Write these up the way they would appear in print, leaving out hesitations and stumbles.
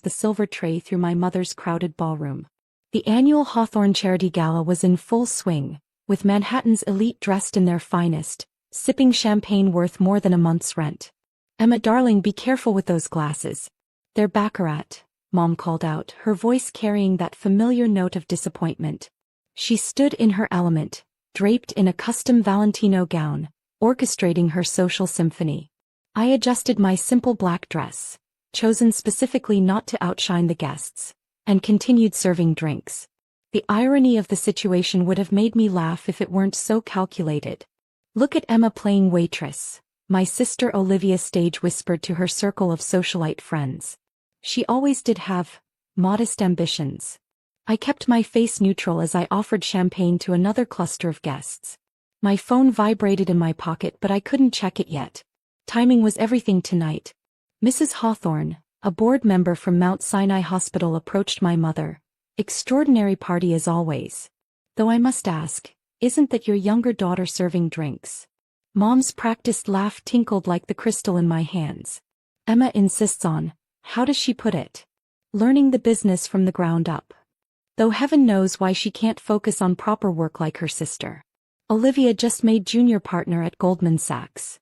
the silver tray through my mother's crowded ballroom. The annual Hawthorne Charity Gala was in full swing, with Manhattan's elite dressed in their finest, sipping champagne worth more than a month's rent. "Emma, darling, be careful with those glasses. They're baccarat," Mom called out, her voice carrying that familiar note of disappointment. She stood in her element, draped in a custom Valentino gown, orchestrating her social symphony. I adjusted my simple black dress, chosen specifically not to outshine the guests, and continued serving drinks. The irony of the situation would have made me laugh if it weren't so calculated. "Look at Emma playing waitress," my sister Olivia stage whispered to her circle of socialite friends. She always did have modest ambitions. I kept my face neutral as I offered champagne to another cluster of guests. My phone vibrated in my pocket, but I couldn't check it yet. Timing was everything tonight. Mrs. Hawthorne, a board member from Mount Sinai Hospital, approached my mother. "Extraordinary party as always. Though I must ask, isn't that your younger daughter serving drinks?" Mom's practiced laugh tinkled like the crystal in my hands. "Emma insists on, how does she put it? Learning the business from the ground up. Though heaven knows why she can't focus on proper work like her sister. Olivia just made junior partner at Goldman Sachs."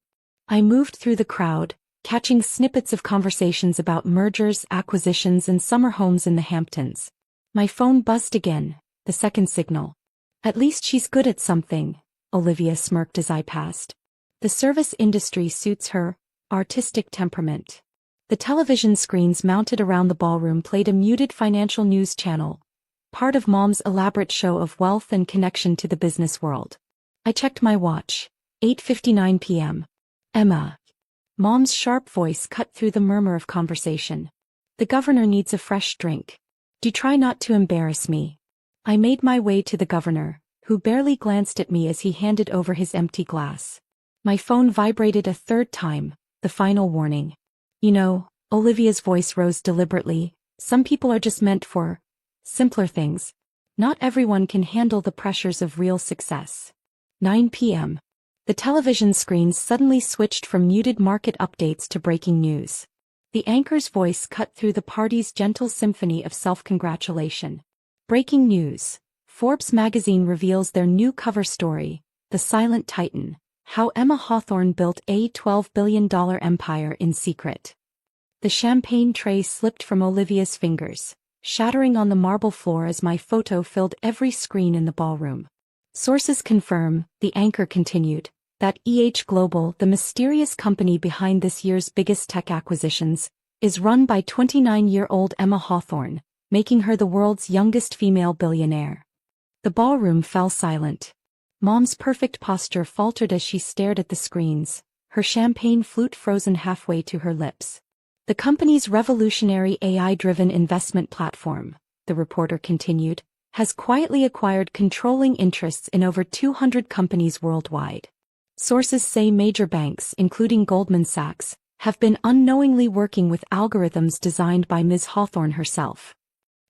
I moved through the crowd, catching snippets of conversations about mergers, acquisitions, and summer homes in the Hamptons. My phone buzzed again, the second signal. "At least she's good at something," Olivia smirked as I passed. "The service industry suits her artistic temperament." The television screens mounted around the ballroom played a muted financial news channel, part of Mom's elaborate show of wealth and connection to the business world. I checked my watch. 8:59 p.m. "Emma." Mom's sharp voice cut through the murmur of conversation. "The governor needs a fresh drink. Do try not to embarrass me." I made my way to the governor, who barely glanced at me as he handed over his empty glass. My phone vibrated a third time, the final warning. "You know," Olivia's voice rose deliberately, "some people are just meant for simpler things. Not everyone can handle the pressures of real success." 9 p.m. The television screens suddenly switched from muted market updates to breaking news. The anchor's voice cut through the party's gentle symphony of self-congratulation. Breaking news. Forbes magazine reveals their new cover story, "The Silent Titan: How Emma Hawthorne Built a $12 billion Empire in Secret." The champagne tray slipped from Olivia's fingers, shattering on the marble floor as my photo filled every screen in the ballroom. "Sources confirm," the anchor continued, "that Global, the mysterious company behind this year's biggest tech acquisitions, is run by 29-year-old Emma Hawthorne, making her the world's youngest female billionaire." The ballroom fell silent. Mom's perfect posture faltered as she stared at the screens, her champagne flute frozen halfway to her lips. "The company's revolutionary AI-driven investment platform," the reporter continued, "has quietly acquired controlling interests in over 200 companies worldwide. Sources say major banks, including Goldman Sachs, have been unknowingly working with algorithms designed by Ms. Hawthorne herself."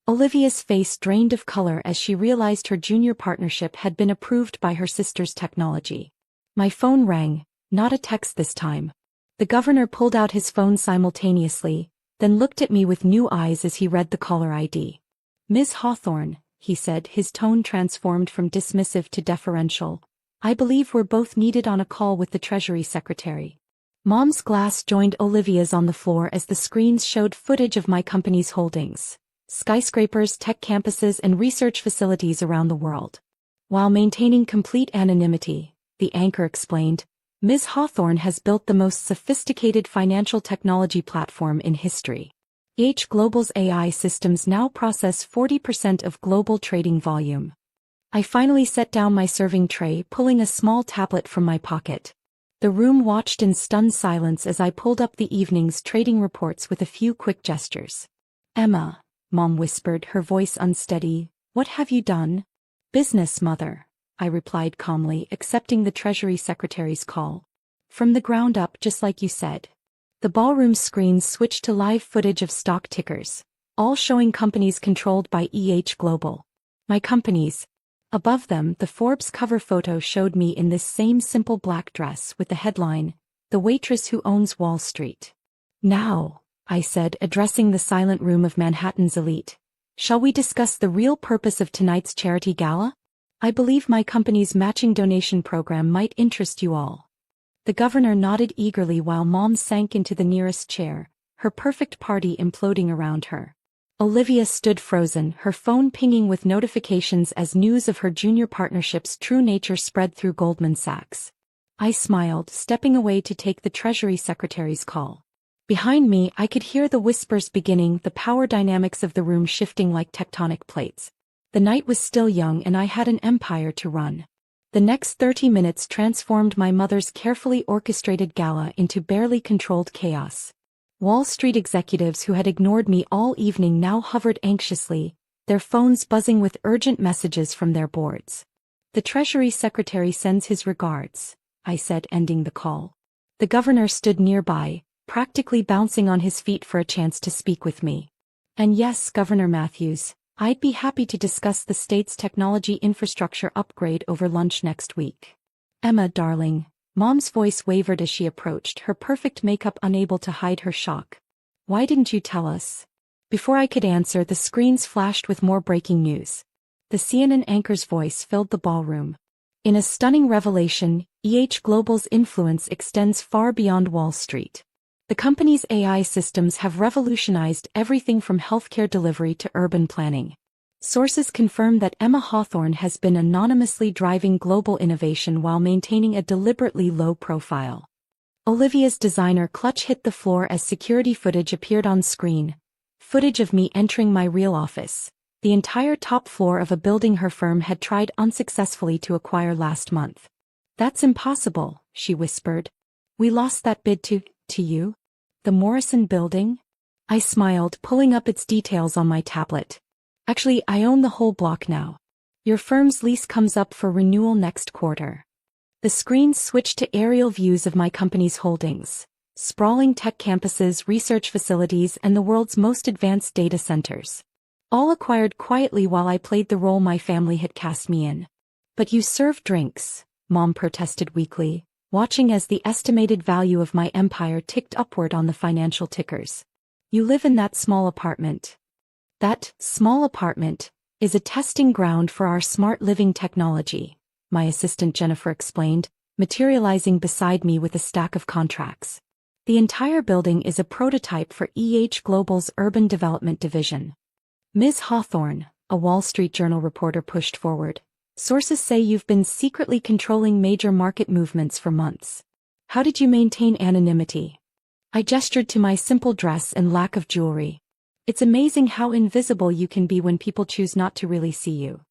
Olivia's face drained of color as she realized her junior partnership had been approved by her sister's technology. My phone rang, not a text this time. The governor pulled out his phone simultaneously, then looked at me with new eyes as he read the caller ID. "Ms. Hawthorne," he said, his tone transformed from dismissive to deferential, "I believe we're both needed on a call with the Treasury Secretary." Mom's glass joined Olivia's on the floor as the screens showed footage of my company's holdings, skyscrapers, tech campuses, and research facilities around the world. While maintaining complete anonymity, the anchor explained, "Ms. Hawthorne has built the most sophisticated financial technology platform in history. Global's AI systems now process 40% of global trading volume." I finally set down my serving tray, pulling a small tablet from my pocket. The room watched in stunned silence as I pulled up the evening's trading reports with a few quick gestures. "Emma," Mom whispered, her voice unsteady, "what have you done?" "Business, Mother," I replied calmly, accepting the Treasury Secretary's call. "From the ground up, just like you said." The ballroom screens switched to live footage of stock tickers, all showing companies controlled by Global. My companies. Above them, the Forbes cover photo showed me in this same simple black dress with the headline, "The Waitress Who Owns Wall Street." "Now," I said, addressing the silent room of Manhattan's elite. Shall we discuss the real purpose of tonight's charity gala? I believe my company's matching donation program might interest you all. The governor nodded eagerly while Mom sank into the nearest chair, her perfect party imploding around her. Olivia stood frozen, her phone pinging with notifications as news of her junior partnership's true nature spread through Goldman Sachs. I smiled, stepping away to take the Treasury Secretary's call. Behind me, I could hear the whispers beginning, the power dynamics of the room shifting like tectonic plates. The night was still young and I had an empire to run. The next 30 minutes transformed my mother's carefully orchestrated gala into barely controlled chaos. Wall Street executives who had ignored me all evening now hovered anxiously, their phones buzzing with urgent messages from their boards. The Treasury Secretary sends his regards, I said, ending the call. The governor stood nearby, practically bouncing on his feet for a chance to speak with me. And yes, Governor Matthews, I'd be happy to discuss the state's technology infrastructure upgrade over lunch next week. Emma, darling. Mom's voice wavered as she approached, her perfect makeup unable to hide her shock. Why didn't you tell us? Before I could answer, the screens flashed with more breaking news. The CNN anchor's voice filled the ballroom. In a stunning revelation, Global's influence extends far beyond Wall Street. The company's AI systems have revolutionized everything from healthcare delivery to urban planning. Sources confirm that Emma Hawthorne has been anonymously driving global innovation while maintaining a deliberately low profile. Olivia's designer clutch hit the floor as security footage appeared on screen. Footage of me entering my real office, the entire top floor of a building her firm had tried unsuccessfully to acquire last month. That's impossible, she whispered. We lost that bid to you? The Morrison building? I smiled, pulling up its details on my tablet. Actually, I own the whole block now. Your firm's lease comes up for renewal next quarter. The screen switched to aerial views of my company's holdings. Sprawling tech campuses, research facilities, and the world's most advanced data centers. All acquired quietly while I played the role my family had cast me in. But you serve drinks, Mom protested weakly, watching as the estimated value of my empire ticked upward on the financial tickers. You live in that small apartment. That small apartment is a testing ground for our smart living technology, my assistant Jennifer explained, materializing beside me with a stack of contracts. The entire building is a prototype for Global's urban development division. Ms. Hawthorne, a Wall Street Journal reporter pushed forward. Sources say you've been secretly controlling major market movements for months. How did you maintain anonymity? I gestured to my simple dress and lack of jewelry. It's amazing how invisible you can be when people choose not to really see you.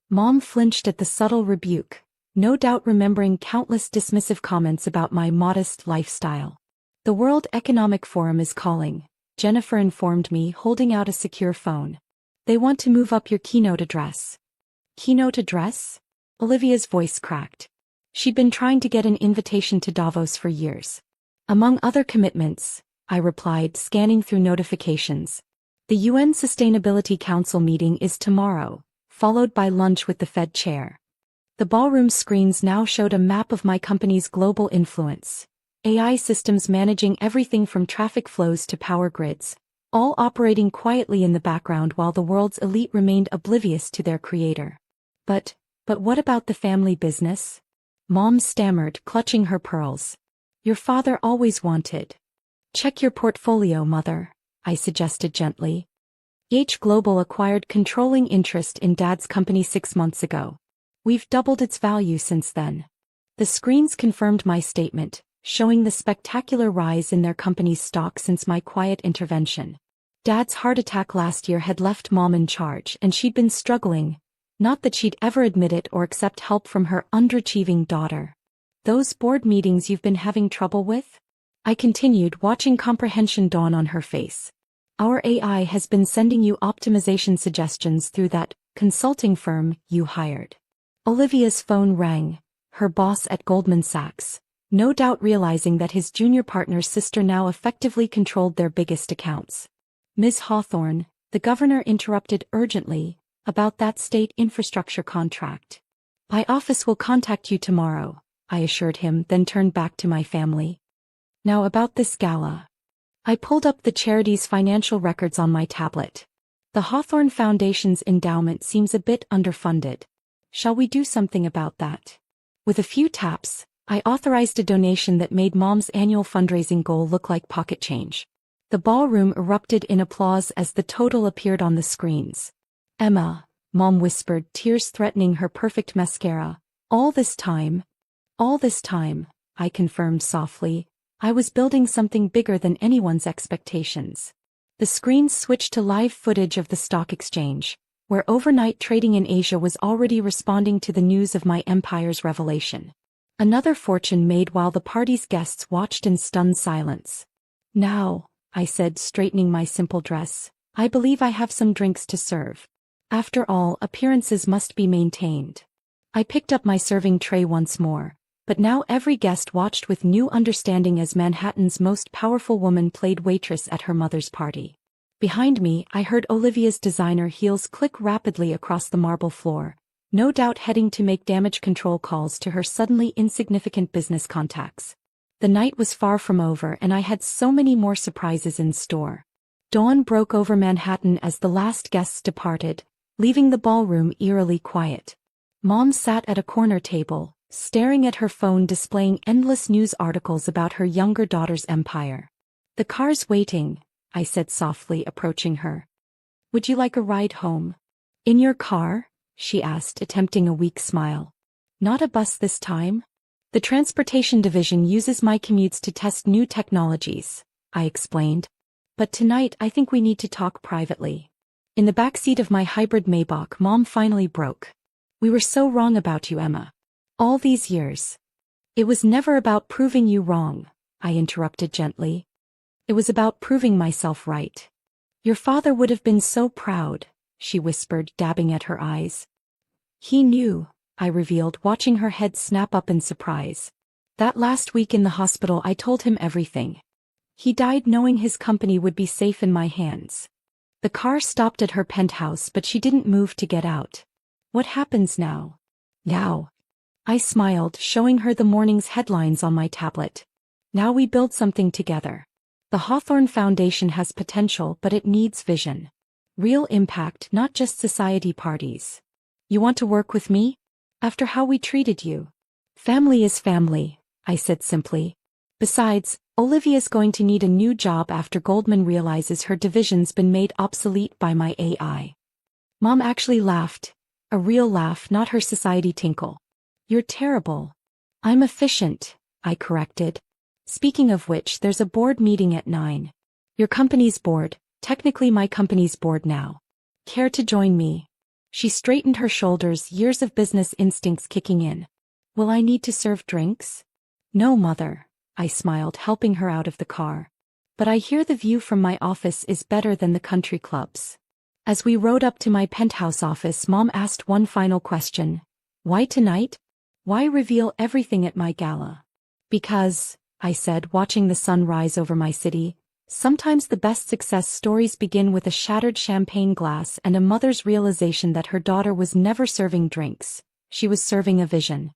Mom flinched at the subtle rebuke, no doubt remembering countless dismissive comments about my modest lifestyle. The World Economic Forum is calling, Jennifer informed me, holding out a secure phone. They want to move up your keynote address. Keynote address? Olivia's voice cracked. She'd been trying to get an invitation to Davos for years. Among other commitments, I replied, scanning through notifications. The UN Sustainability Council meeting is tomorrow, followed by lunch with the Fed chair. The ballroom screens now showed a map of my company's global influence. AI systems managing everything from traffic flows to power grids, all operating quietly in the background while the world's elite remained oblivious to their creator. But what about the family business? Mom stammered, clutching her pearls. Your father always wanted. Check your portfolio, Mother, I suggested gently. Global acquired controlling interest in Dad's company 6 months ago. We've doubled its value since then. The screens confirmed my statement, showing the spectacular rise in their company's stock since my quiet intervention. Dad's heart attack last year had left Mom in charge and she'd been struggling, not that she'd ever admit it or accept help from her underachieving daughter. Those board meetings you've been having trouble with? I continued, watching comprehension dawn on her face. Our AI has been sending you optimization suggestions through that consulting firm you hired. Olivia's phone rang, her boss at Goldman Sachs, no doubt realizing that his junior partner's sister now effectively controlled their biggest accounts. Ms. Hawthorne, the governor interrupted urgently, about that state infrastructure contract. My office will contact you tomorrow, I assured him, then turned back to my family. Now about this gala. I pulled up the charity's financial records on my tablet. The Hawthorne Foundation's endowment seems a bit underfunded. Shall we do something about that? With a few taps, I authorized a donation that made Mom's annual fundraising goal look like pocket change. The ballroom erupted in applause as the total appeared on the screens. Emma, Mom whispered, tears threatening her perfect mascara. All this time, I confirmed softly, I was building something bigger than anyone's expectations. The screens switched to live footage of the stock exchange, where overnight trading in Asia was already responding to the news of my empire's revelation. Another fortune made while the party's guests watched in stunned silence. Now, I said, straightening my simple dress, I believe I have some drinks to serve. After all, appearances must be maintained. I picked up my serving tray once more, but now every guest watched with new understanding as Manhattan's most powerful woman played waitress at her mother's party. Behind me, I heard Olivia's designer heels click rapidly across the marble floor, no doubt heading to make damage control calls to her suddenly insignificant business contacts. The night was far from over and I had so many more surprises in store. Dawn broke over Manhattan as the last guests departed, leaving the ballroom eerily quiet. Mom sat at a corner table, staring at her phone displaying endless news articles about her younger daughter's empire. The car's waiting, I said softly, approaching her. Would you like a ride home? In your car? She asked, attempting a weak smile. Not a bus this time? The transportation division uses my commutes to test new technologies, I explained. But tonight I think we need to talk privately. In the backseat of my hybrid Maybach, Mom finally broke. We were so wrong about you, Emma. All these years. It was never about proving you wrong, I interrupted gently. It was about proving myself right. Your father would have been so proud, she whispered, dabbing at her eyes. He knew, I revealed, watching her head snap up in surprise. That last week in the hospital I told him everything. He died knowing his company would be safe in my hands. The car stopped at her penthouse, but she didn't move to get out. What happens now? Now. I smiled, showing her the morning's headlines on my tablet. Now we build something together. The Hawthorne Foundation has potential, but it needs vision. Real impact, not just society parties. You want to work with me? After how we treated you? Family is family, I said simply. Besides, Olivia's going to need a new job after Goldman realizes her division's been made obsolete by my AI. Mom actually laughed. A real laugh, not her society tinkle. You're terrible. I'm efficient, I corrected. Speaking of which, there's a board meeting at 9. Your company's board, technically my company's board now. Care to join me? She straightened her shoulders, years of business instincts kicking in. Will I need to serve drinks? No, Mother, I smiled, helping her out of the car. But I hear the view from my office is better than the country clubs. As we rode up to my penthouse office, Mom asked one final question. Why tonight? Why reveal everything at my gala? Because, I said, watching the sun rise over my city, sometimes the best success stories begin with a shattered champagne glass and a mother's realization that her daughter was never serving drinks, she was serving a vision.